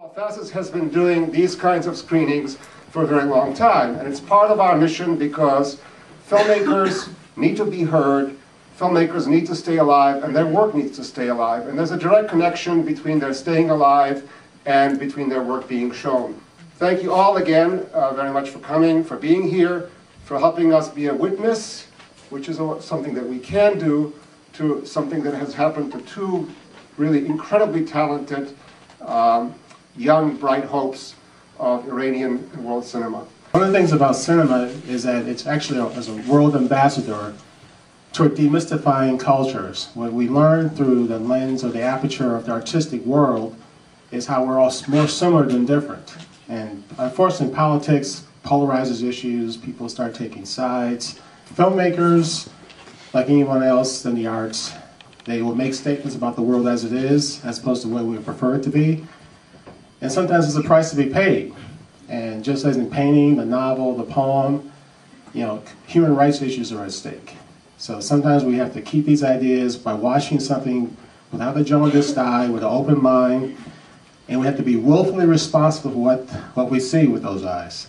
Facets has been doing these kinds of screenings for a very long time, and it's part of our mission because filmmakers need to be heard, filmmakers need to stay alive, and their work needs to stay alive. And there's a direct connection between their staying alive and between their work being shown. Thank you all again very much for coming, for being here, for helping us be a witness, which is something that we can do, to something that has happened to two really incredibly talented young, bright hopes of Iranian world cinema. One of the things about cinema is that it's actually as a world ambassador toward demystifying cultures. What we learn through the lens or the aperture of the artistic world is how we're all more similar than different. And unfortunately, politics polarizes issues, people start taking sides. Filmmakers, like anyone else in the arts, they will make statements about the world as it is, as opposed to what we would prefer it to be. And sometimes there's a price to be paid. And just as in painting, the novel, the poem, you know, human rights issues are at stake. So sometimes we have to keep these ideas by watching something without a jaundiced eye, with an open mind, and we have to be willfully responsible for what we see with those eyes.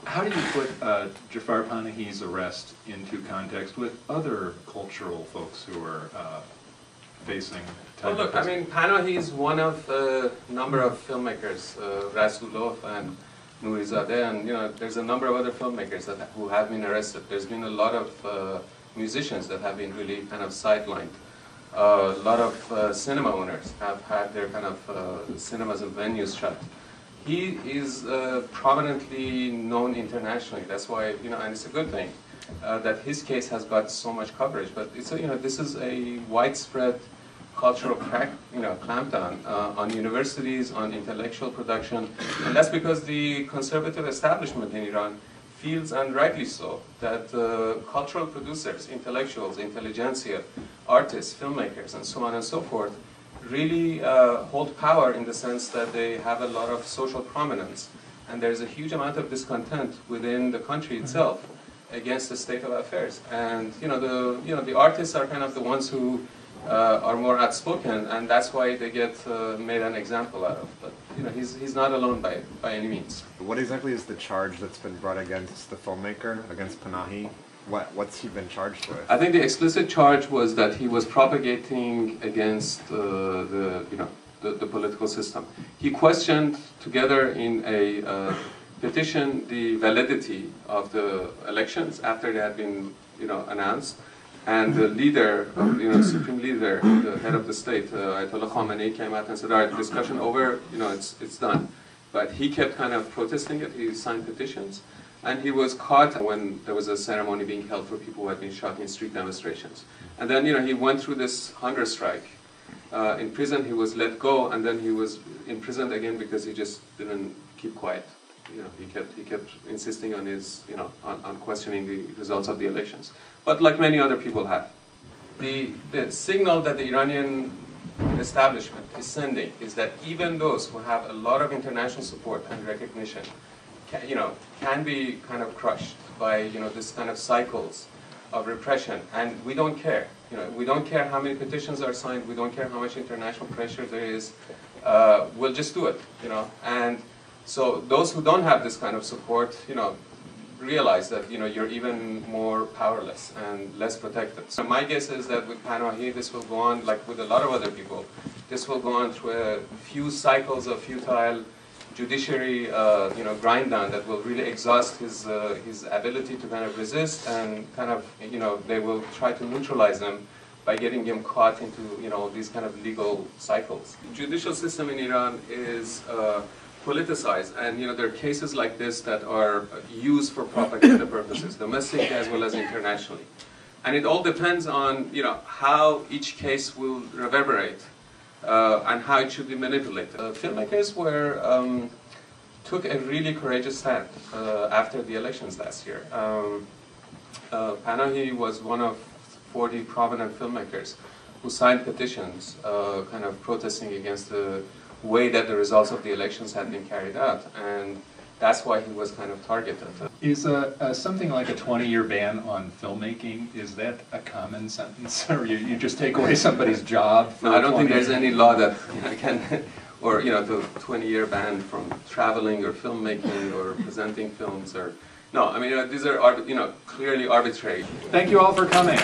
How do you put Jafar Panahi's arrest into context with other cultural folks who are facing time? Well, look, I mean, Panahi is one of a number of filmmakers, Rasoulof and Nourizadeh, and you know, there's a number of other filmmakers who have been arrested. There's been a lot of musicians that have been really kind of sidelined. A lot of cinema owners have had their kind of cinemas and venues shut. He is prominently known internationally. That's why, you know, and it's a good thing that his case has got so much coverage. But it's a, you know, this is a widespread cultural clampdown on universities, on intellectual production, and that's because the conservative establishment in Iran feels, and rightly so, that cultural producers, intellectuals, intelligentsia, artists, filmmakers, and so on and so forth, really hold power in the sense that they have a lot of social prominence, and there's a huge amount of discontent within the country itself against the state of affairs. And the artists are kind of the ones who are more outspoken, and that's why they get made an example out of. But you know, he's not alone by any means. What exactly is the charge that's been brought against the filmmaker, against Panahi? What's he been charged with? I think the explicit charge was that he was propagating against the political system. He questioned, together in a petition, the validity of the elections after they had been announced. And the leader, supreme leader, the head of the state, Ayatollah Khamenei, came out and said, "All right, discussion over. It's done." But he kept kind of protesting it. He signed petitions. And he was caught when there was a ceremony being held for people who had been shot in street demonstrations. And then, he went through this hunger strike. In prison, he was let go, and then he was imprisoned again because he just didn't keep quiet. He kept insisting on his, on questioning the results of the elections. But like many other people have, the signal that the Iranian establishment is sending is that even those who have a lot of international support and recognition can be kind of crushed by this kind of cycles of repression, and we don't care. We don't care how many petitions are signed. We don't care how much international pressure there is. We'll just do it. And so those who don't have this kind of support, realize that you're even more powerless and less protected. So my guess is that with Panahi, this will go on, like with a lot of other people. This will go on through a few cycles of futile judiciary, grind down that will really exhaust his ability to kind of resist, and kind of, they will try to neutralize him by getting him caught into, these kind of legal cycles. The judicial system in Iran is politicized, and there are cases like this that are used for propaganda purposes, domestic as well as internationally. And it all depends on, how each case will reverberate. And how it should be manipulated. Filmmakers took a really courageous stand after the elections last year. Panahi was one of 40 prominent filmmakers who signed petitions kind of protesting against the way that the results of the elections had been carried out. And that's why he was kind of targeted. Is something like a 20-year ban on filmmaking, is that a common sentence? Or you just take away somebody's job? For No, I don't think 20 there's any law that can, or the 20-year ban from traveling or filmmaking or presenting films, or no. I mean, these are clearly arbitrary. Thank you all for coming.